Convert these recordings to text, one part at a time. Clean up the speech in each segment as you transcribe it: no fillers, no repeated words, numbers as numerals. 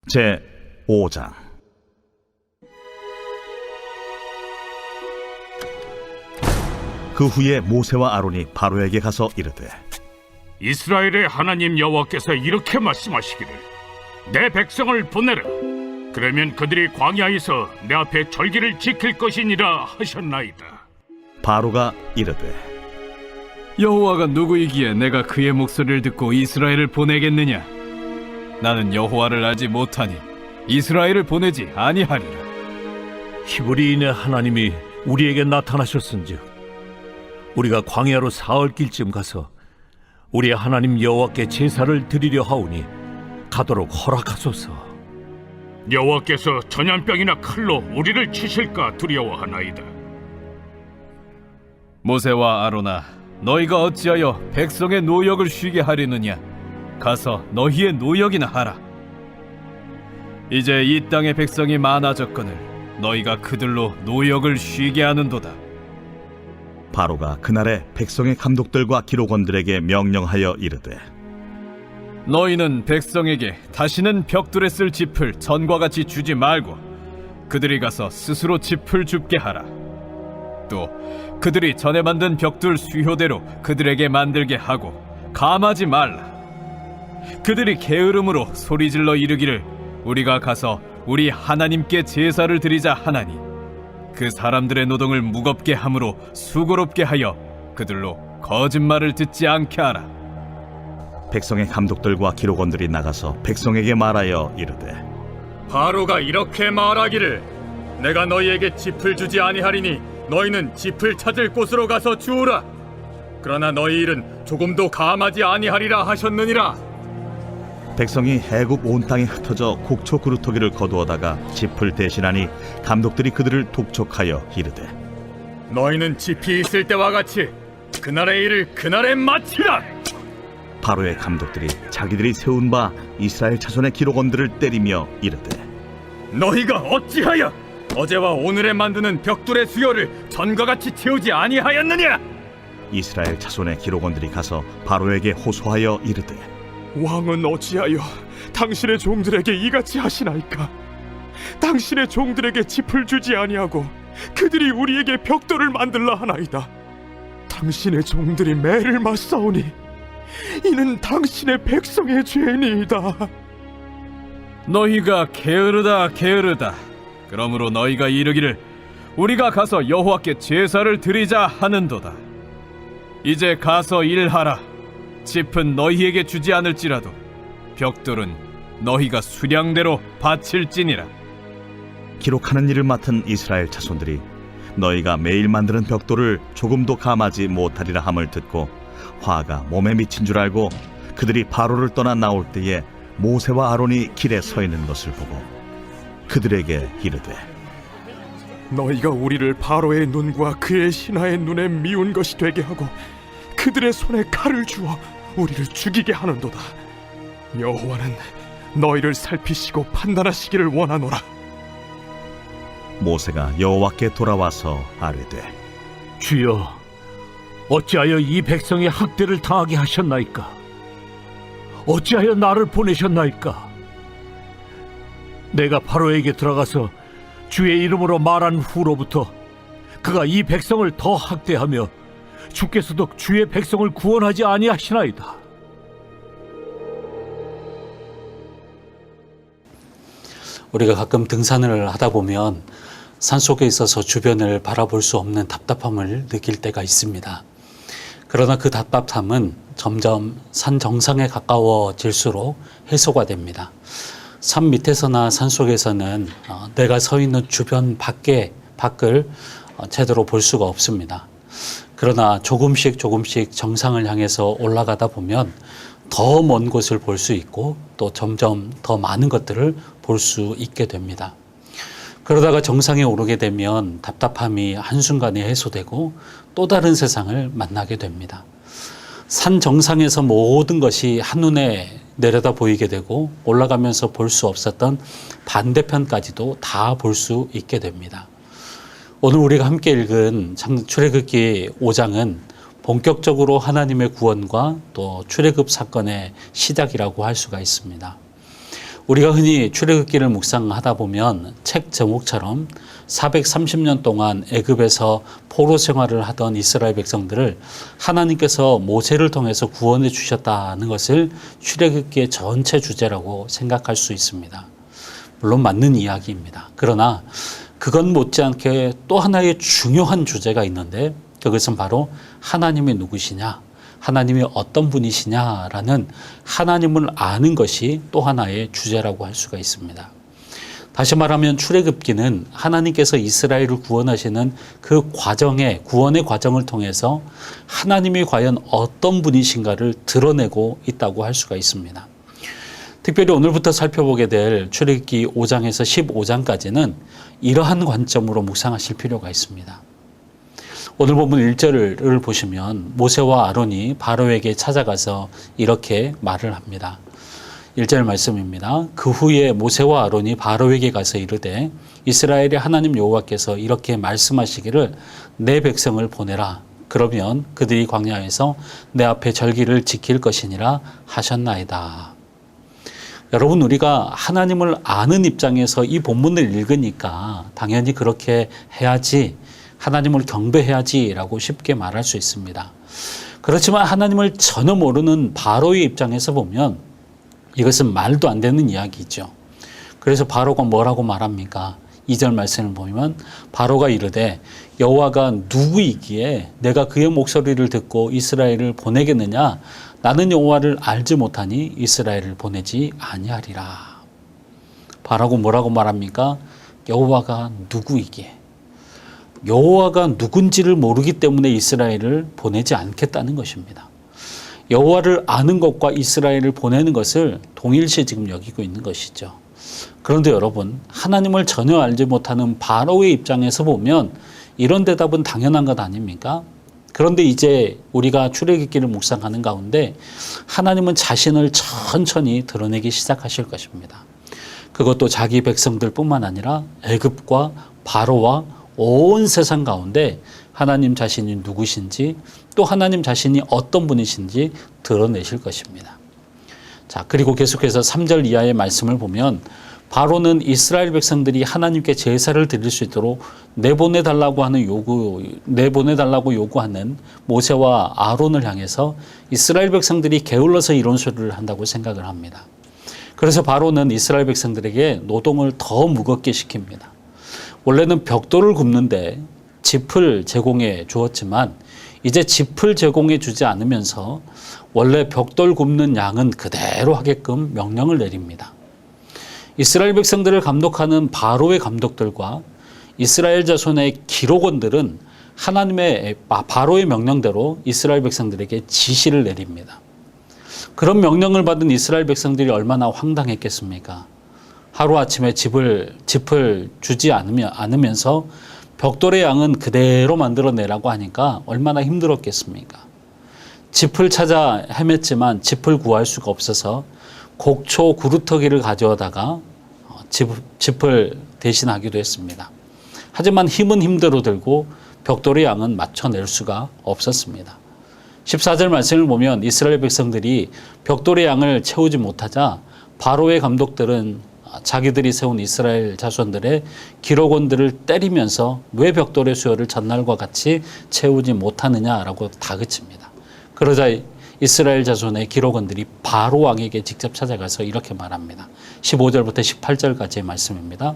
제 5장. 그 후에 모세와 아론이 바로에게 가서 이르되, 이스라엘의 하나님 여호와께서 이렇게 말씀하시기를 내 백성을 보내라. 그러면 그들이 광야에서 내 앞에 절기를 지킬 것이니라 하셨나이다. 바로가 이르되, 여호와가 누구이기에 내가 그의 목소리를 듣고 이스라엘을 보내겠느냐? 나는 여호와를 알지 못하니 이스라엘을 보내지 아니하리라. 히브리인의 하나님이 우리에게 나타나셨은즉 우리가 광야로 사흘 길쯤 가서 우리 하나님 여호와께 제사를 드리려 하오니 가도록 허락하소서. 여호와께서 전염병이나 칼로 우리를 치실까 두려워하나이다. 모세와 아론아, 너희가 어찌하여 백성의 노역을 쉬게 하려느냐? 가서 너희의 노역이나 하라. 이제 이 땅의 백성이 많아졌거늘 너희가 그들로 노역을 쉬게 하는도다. 바로가 그날에 백성의 감독들과 기록원들에게 명령하여 이르되, 너희는 백성에게 다시는 벽돌에 쓸 짚을 전과 같이 주지 말고 그들이 가서 스스로 짚을 줍게 하라. 또 그들이 전에 만든 벽돌 수효대로 그들에게 만들게 하고 감하지 말라. 그들이 게으름으로 소리질러 이르기를 우리가 가서 우리 하나님께 제사를 드리자 하나니 그 사람들의 노동을 무겁게 함으로 수고롭게 하여 그들로 거짓말을 듣지 않게 하라. 백성의 감독들과 기록원들이 나가서 백성에게 말하여 이르되, 바로가 이렇게 말하기를 내가 너희에게 짚을 주지 아니하리니 너희는 짚을 찾을 곳으로 가서 주우라. 그러나 너희 일은 조금도 감하지 아니하리라 하셨느니라. 백성이 해국 온 땅에 흩어져 곡초 그루터기를 거두어다가 짚을 대신하니 감독들이 그들을 독촉하여 이르되, 너희는 짚이 있을 때와 같이 그날의 일을 그날에 마치라. 바로의 감독들이 자기들이 세운 바 이스라엘 자손의 기록원들을 때리며 이르되, 너희가 어찌하여 어제와 오늘에 만드는 벽돌의 수요를 전과 같이 채우지 아니하였느냐? 이스라엘 자손의 기록원들이 가서 바로에게 호소하여 이르되, 왕은 어찌하여 당신의 종들에게 이같이 하시나이까? 당신의 종들에게 짚을 주지 아니하고 그들이 우리에게 벽돌을 만들라 하나이다. 당신의 종들이 매를 맞사오니 이는 당신의 백성의 죄니이다. 너희가 게으르다 게으르다. 그러므로 너희가 이르기를 우리가 가서 여호와께 제사를 드리자 하는도다. 이제 가서 일하라. 짚은 너희에게 주지 않을지라도 벽돌은 너희가 수량대로 바칠지니라. 기록하는 일을 맡은 이스라엘 자손들이 너희가 매일 만드는 벽돌을 조금도 감하지 못하리라 함을 듣고 화가 몸에 미친 줄 알고 그들이 바로를 떠나 나올 때에 모세와 아론이 길에 서 있는 것을 보고 그들에게 이르되, 너희가 우리를 바로의 눈과 그의 신하의 눈에 미운 것이 되게 하고 그들의 손에 칼을 주어 우리를 죽이게 하는도다. 여호와는 너희를 살피시고 판단하시기를 원하노라. 모세가 여호와께 돌아와서 아뢰되, 주여, 어찌하여 이 백성의 학대를 당하게 하셨나이까? 어찌하여 나를 보내셨나이까? 내가 바로에게 들어가서 주의 이름으로 말한 후로부터 그가 이 백성을 더 학대하며 주께서도 주의 백성을 구원하지 아니하시나이다. 우리가 가끔 등산을 하다 보면 산속에 있어서 주변을 바라볼 수 없는 답답함을 느낄 때가 있습니다. 그러나 그 답답함은 점점 산 정상에 가까워질수록 해소가 됩니다. 산 밑에서나 산 속에서는 내가 서 있는 주변 밖을 제대로 볼 수가 없습니다. 그러나 조금씩 정상을 향해서 올라가다 보면 더 먼 곳을 볼 수 있고 또 점점 더 많은 것들을 볼 수 있게 됩니다. 그러다가 정상에 오르게 되면 답답함이 한순간에 해소되고 또 다른 세상을 만나게 됩니다. 산 정상에서 모든 것이 한눈에 내려다 보이게 되고 올라가면서 볼 수 없었던 반대편까지도 다 볼 수 있게 됩니다. 오늘 우리가 함께 읽은 출애굽기 5장은 본격적으로 하나님의 구원과 또 출애굽 사건의 시작이라고 할 수가 있습니다. 우리가 흔히 출애굽기를 묵상하다 보면 책 제목처럼 430년 동안 애굽에서 포로 생활을 하던 이스라엘 백성들을 하나님께서 모세를 통해서 구원해 주셨다는 것을 출애굽기의 전체 주제라고 생각할 수 있습니다. 물론 맞는 이야기입니다. 그러나 그건 못지않게 또 하나의 중요한 주제가 있는데 그것은 바로 하나님이 누구시냐, 하나님이 어떤 분이시냐라는 하나님을 아는 것이 또 하나의 주제라고 할 수가 있습니다. 다시 말하면 출애굽기는 하나님께서 이스라엘을 구원하시는 그 과정의 구원의 과정을 통해서 하나님이 과연 어떤 분이신가를 드러내고 있다고 할 수가 있습니다. 특별히 오늘부터 살펴보게 될 출애굽기 5장에서 15장까지는 이러한 관점으로 묵상하실 필요가 있습니다. 오늘 본문 1절을 보시면 모세와 아론이 바로에게 찾아가서 이렇게 말을 합니다. 1절 말씀입니다. 그 후에 모세와 아론이 바로에게 가서 이르되 이스라엘의 하나님 여호와께서 이렇게 말씀하시기를 내 백성을 보내라. 그러면 그들이 광야에서 내 앞에 절기를 지킬 것이니라 하셨나이다. 여러분, 우리가 하나님을 아는 입장에서 이 본문을 읽으니까 당연히 그렇게 해야지, 하나님을 경배해야지라고 쉽게 말할 수 있습니다. 그렇지만 하나님을 전혀 모르는 바로의 입장에서 보면 이것은 말도 안 되는 이야기죠. 그래서 바로가 뭐라고 말합니까? 2절 말씀을 보면 바로가 이르되 여호와가 누구이기에 내가 그의 목소리를 듣고 이스라엘을 보내겠느냐? 나는 여호와를 알지 못하니 이스라엘을 보내지 아니하리라. 바로가 뭐라고 말합니까? 여호와가 누구이기에. 여호와가 누군지를 모르기 때문에 이스라엘을 보내지 않겠다는 것입니다. 여호와를 아는 것과 이스라엘을 보내는 것을 동일시 지금 여기고 있는 것이죠. 그런데 여러분, 하나님을 전혀 알지 못하는 바로의 입장에서 보면 이런 대답은 당연한 것 아닙니까? 그런데 이제 우리가 출애굽기를 묵상하는 가운데 하나님은 자신을 천천히 드러내기 시작하실 것입니다. 그것도 자기 백성들뿐만 아니라 애굽과 바로와 온 세상 가운데 하나님 자신이 누구신지, 또 하나님 자신이 어떤 분이신지 드러내실 것입니다. 자, 그리고 계속해서 3절 이하의 말씀을 보면 바로는 이스라엘 백성들이 하나님께 제사를 드릴 수 있도록 내보내달라고 요구하는 모세와 아론을 향해서 이스라엘 백성들이 게을러서 이런 소리를 한다고 생각을 합니다. 그래서 바로는 이스라엘 백성들에게 노동을 더 무겁게 시킵니다. 원래는 벽돌을 굽는데 짚을 제공해 주었지만 이제 짚을 제공해 주지 않으면서 원래 벽돌 굽는 양은 그대로 하게끔 명령을 내립니다. 이스라엘 백성들을 감독하는 바로의 감독들과 이스라엘 자손의 기록원들은 바로의 명령대로 이스라엘 백성들에게 지시를 내립니다. 그런 명령을 받은 이스라엘 백성들이 얼마나 황당했겠습니까? 하루아침에 짚을 주지 않으면서 벽돌의 양은 그대로 만들어내라고 하니까 얼마나 힘들었겠습니까? 짚을 찾아 헤맸지만 짚을 구할 수가 없어서 곡초 구루터기를 가져다가 짚을 대신하기도 했습니다. 하지만 힘은 힘대로 들고 벽돌의 양은 맞춰낼 수가 없었습니다. 14절 말씀을 보면 이스라엘 백성들이 벽돌의 양을 채우지 못하자 바로의 감독들은 자기들이 세운 이스라엘 자손들의 기록원들을 때리면서 왜 벽돌의 수요를 전날과 같이 채우지 못하느냐라고 다그칩니다. 그러자 이스라엘 자손의 기록원들이 바로 왕에게 직접 찾아가서 이렇게 말합니다. 15절부터 18절까지의 말씀입니다.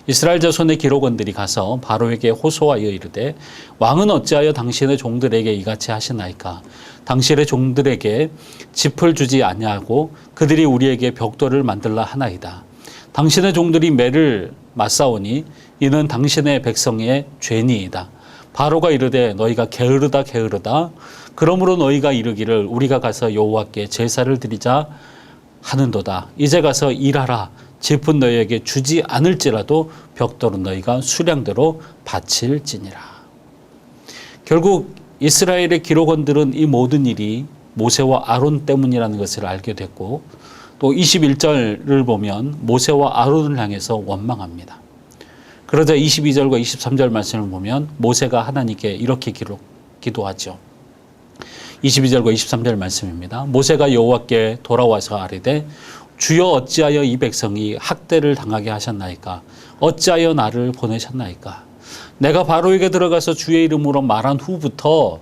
이스라엘 자손의 기록원들이 가서 바로에게 호소하여 이르되 왕은 어찌하여 당신의 종들에게 이같이 하시나이까? 당신의 종들에게 짚을 주지 아니하고 그들이 우리에게 벽돌을 만들라 하나이다. 당신의 종들이 매를 맞사오니 이는 당신의 백성의 죄니이다. 바로가 이르되 너희가 게으르다 게으르다. 그러므로 너희가 이르기를 우리가 가서 여호와께 제사를 드리자 하는도다. 이제 가서 일하라. 짚은 너희에게 주지 않을지라도 벽돌은 너희가 수량대로 바칠지니라. 결국 이스라엘의 기록원들은 이 모든 일이 모세와 아론 때문이라는 것을 알게 됐고 또 21절을 보면 모세와 아론을 향해서 원망합니다. 그러자 22절과 23절 말씀을 보면 모세가 하나님께 이렇게 기도하죠. 22절과 23절 말씀입니다. 모세가 여호와께 돌아와서 아뢰되 주여 어찌하여 이 백성이 학대를 당하게 하셨나이까? 어찌하여 나를 보내셨나이까? 내가 바로에게 들어가서 주의 이름으로 말한 후부터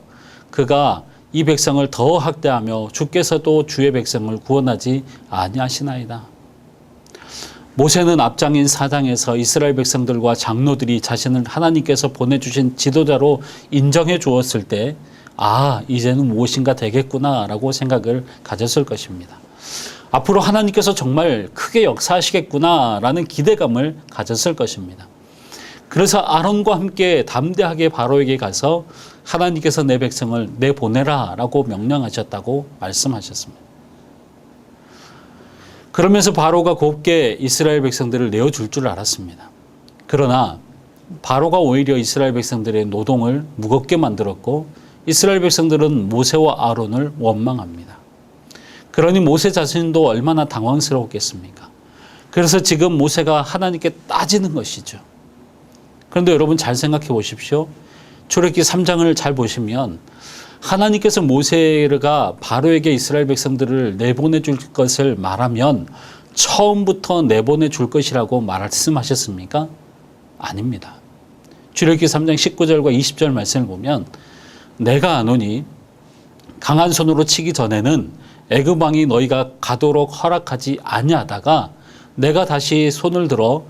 그가 이 백성을 더 학대하며 주께서도 주의 백성을 구원하지 아니하시나이다. 모세는 앞장인 사장에서 이스라엘 백성들과 장로들이 자신을 하나님께서 보내주신 지도자로 인정해 주었을 때, 아, 이제는 무엇인가 되겠구나라고 생각을 가졌을 것입니다. 앞으로 하나님께서 정말 크게 역사하시겠구나라는 기대감을 가졌을 것입니다. 그래서 아론과 함께 담대하게 바로에게 가서 하나님께서 내 백성을 내보내라 라고 명령하셨다고 말씀하셨습니다. 그러면서 바로가 곱게 이스라엘 백성들을 내어줄 줄 알았습니다. 그러나 바로가 오히려 이스라엘 백성들의 노동을 무겁게 만들었고 이스라엘 백성들은 모세와 아론을 원망합니다. 그러니 모세 자신도 얼마나 당황스러웠겠습니까? 그래서 지금 모세가 하나님께 따지는 것이죠. 그런데 여러분 잘 생각해 보십시오. 출애굽기 3장을 잘 보시면 하나님께서 모세가 바로에게 이스라엘 백성들을 내보내 줄 것을 말하면 처음부터 내보내 줄 것이라고 말씀하셨습니까? 아닙니다. 출애굽기 3장 19절과 20절 말씀을 보면 내가 아노니 강한 손으로 치기 전에는 애굽 왕이 너희가 가도록 허락하지 아니하다가 내가 다시 손을 들어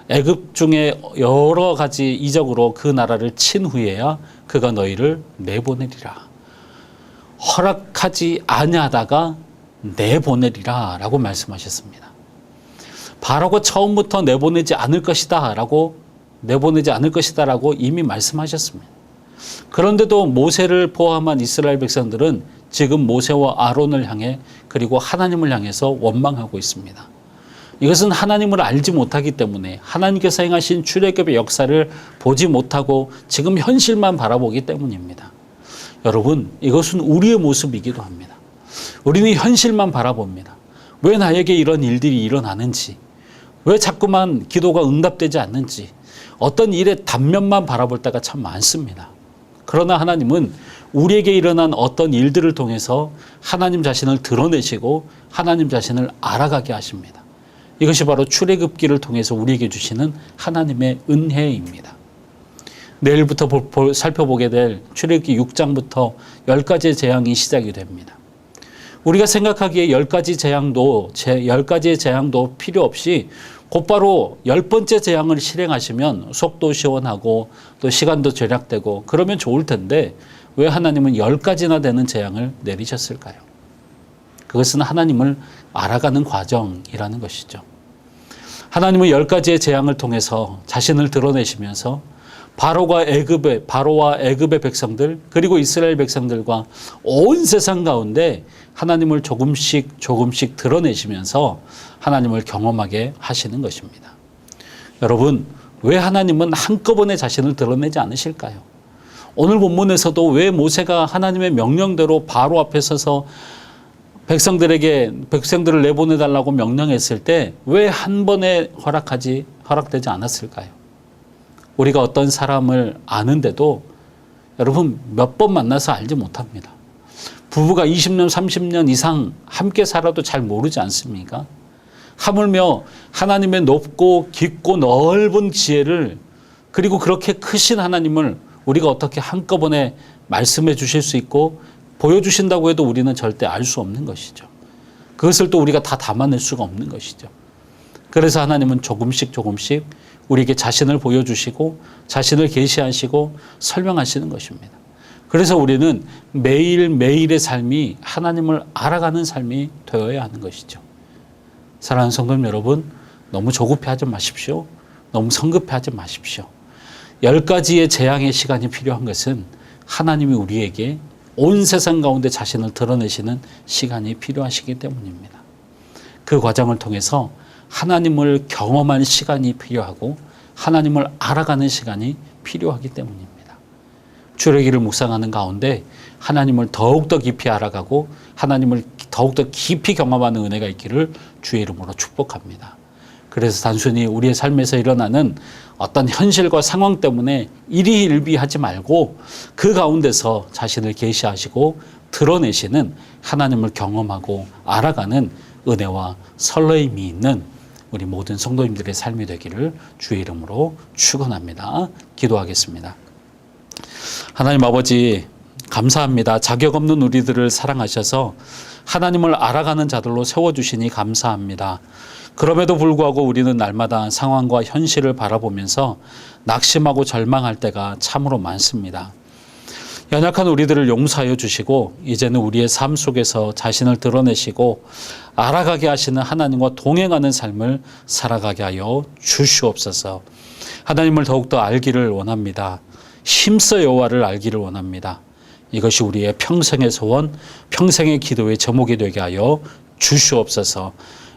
애굽 중에 여러 가지 이적으로 그 나라를 친 후에야 그가 너희를 내보내리라. 허락하지 아니하다가 내보내리라 라고 말씀하셨습니다. 바로가 처음부터 내보내지 않을 것이다 라고 이미 말씀하셨습니다. 그런데도 모세를 포함한 이스라엘 백성들은 지금 모세와 아론을 향해 그리고 하나님을 향해서 원망하고 있습니다. 이것은 하나님을 알지 못하기 때문에 하나님께서 행하신 출애굽의 역사를 보지 못하고 지금 현실만 바라보기 때문입니다. 여러분, 이것은 우리의 모습이기도 합니다. 우리는 현실만 바라봅니다. 왜 나에게 이런 일들이 일어나는지, 왜 자꾸만 기도가 응답되지 않는지, 어떤 일의 단면만 바라볼 때가 참 많습니다. 그러나 하나님은 우리에게 일어난 어떤 일들을 통해서 하나님 자신을 드러내시고 하나님 자신을 알아가게 하십니다. 이것이 바로 출애굽기를 통해서 우리에게 주시는 하나님의 은혜입니다. 내일부터 살펴보게 될 출애굽기 6장부터 10가지의 재앙이 시작이 됩니다. 우리가 생각하기에 10가지의 재앙도 필요 없이 곧바로 10번째 재앙을 실행하시면 속도 시원하고 또 시간도 절약되고 그러면 좋을 텐데 왜 하나님은 10가지나 되는 재앙을 내리셨을까요? 그것은 하나님을 알아가는 과정이라는 것이죠. 하나님은 10가지의 재앙을 통해서 자신을 드러내시면서 바로와 애굽의 백성들 그리고 이스라엘 백성들과 온 세상 가운데 하나님을 조금씩 드러내시면서 하나님을 경험하게 하시는 것입니다. 여러분, 왜 하나님은 한꺼번에 자신을 드러내지 않으실까요? 오늘 본문에서도 왜 모세가 하나님의 명령대로 바로 앞에 서서 백성들을 내보내달라고 명령했을 때 왜 한 번에 허락되지 않았을까요? 우리가 어떤 사람을 아는데도 여러분 몇 번 만나서 알지 못합니다. 부부가 20년, 30년 이상 함께 살아도 잘 모르지 않습니까? 하물며 하나님의 높고 깊고 넓은 지혜를 그리고 그렇게 크신 하나님을 우리가 어떻게 한꺼번에 말씀해 주실 수 있고 보여주신다고 해도 우리는 절대 알 수 없는 것이죠. 그것을 또 우리가 다 담아낼 수가 없는 것이죠. 그래서 하나님은 조금씩 우리에게 자신을 보여주시고 자신을 계시하시고 설명하시는 것입니다. 그래서 우리는 매일매일의 삶이 하나님을 알아가는 삶이 되어야 하는 것이죠. 사랑하는 성도 여러분, 너무 조급해하지 마십시오. 너무 성급해하지 마십시오. 10가지의 재앙의 시간이 필요한 것은 하나님이 우리에게 온 세상 가운데 자신을 드러내시는 시간이 필요하시기 때문입니다. 그 과정을 통해서 하나님을 경험할 시간이 필요하고 하나님을 알아가는 시간이 필요하기 때문입니다. 출애굽기를 묵상하는 가운데 하나님을 더욱더 깊이 알아가고 하나님을 더욱더 깊이 경험하는 은혜가 있기를 주의 이름으로 축복합니다. 그래서 단순히 우리의 삶에서 일어나는 어떤 현실과 상황 때문에 일희일비하지 말고 그 가운데서 자신을 계시하시고 드러내시는 하나님을 경험하고 알아가는 은혜와 설레임이 있는 우리 모든 성도님들의 삶이 되기를 주의 이름으로 축원합니다. 기도하겠습니다. 하나님 아버지, 감사합니다. 자격 없는 우리들을 사랑하셔서 하나님을 알아가는 자들로 세워주시니 감사합니다. 그럼에도 불구하고 우리는 날마다 상황과 현실을 바라보면서 낙심하고 절망할 때가 참으로 많습니다. 연약한 우리들을 용서하여 주시고 이제는 우리의 삶 속에서 자신을 드러내시고 알아가게 하시는 하나님과 동행하는 삶을 살아가게 하여 주시옵소서. 하나님을 더욱더 알기를 원합니다. 힘써 여호와를 알기를 원합니다. 이것이 우리의 평생의 소원, 평생의 기도의 제목이 되게 하여 주시옵소서.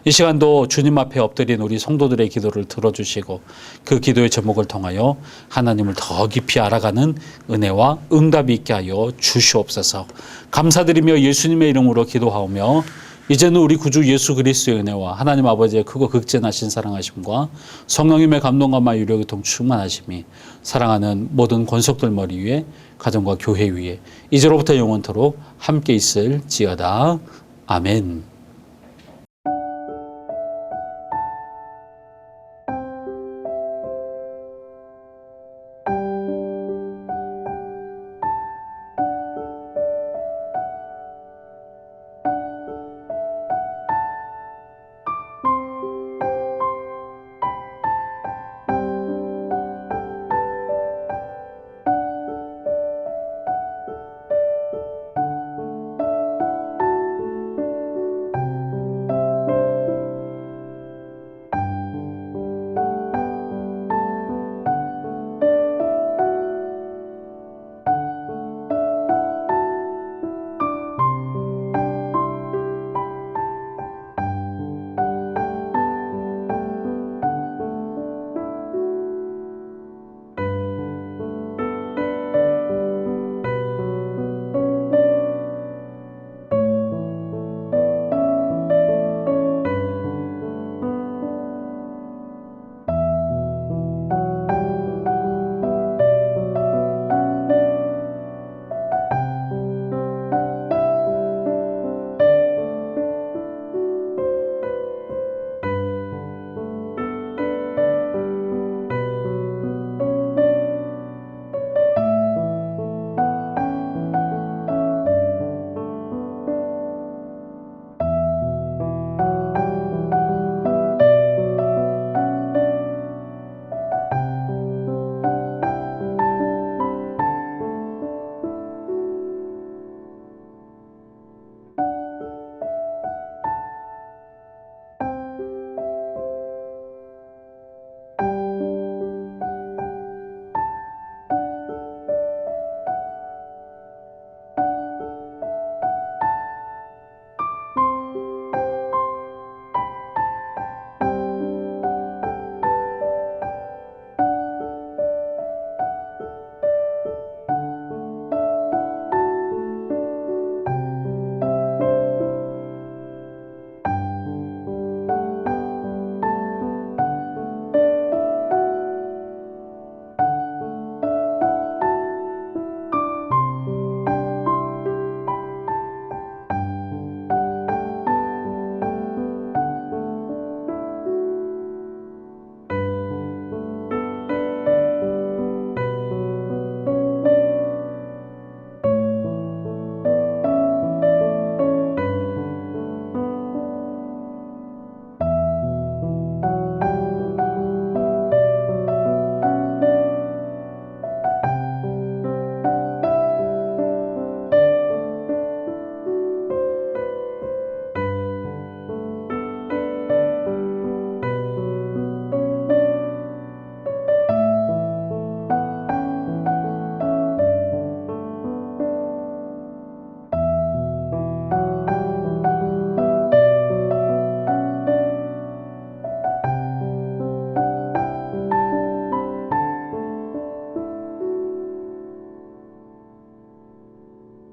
이 시간도 주님 앞에 엎드린 우리 성도들의 기도를 들어주시고 그 기도의 제목을 통하여 하나님을 더 깊이 알아가는 은혜와 응답이 있게 하여 주시옵소서. 감사드리며 예수님의 이름으로 기도하오며 이제는 우리 구주 예수 그리스도의 은혜와 하나님 아버지의 크고 극진하신 사랑하심과 성령님의 감동과 유력이 통 충만하심이 사랑하는 모든 권속들 머리 위에 가정과 교회 위에 이제로부터 영원토록 함께 있을지어다. 아멘.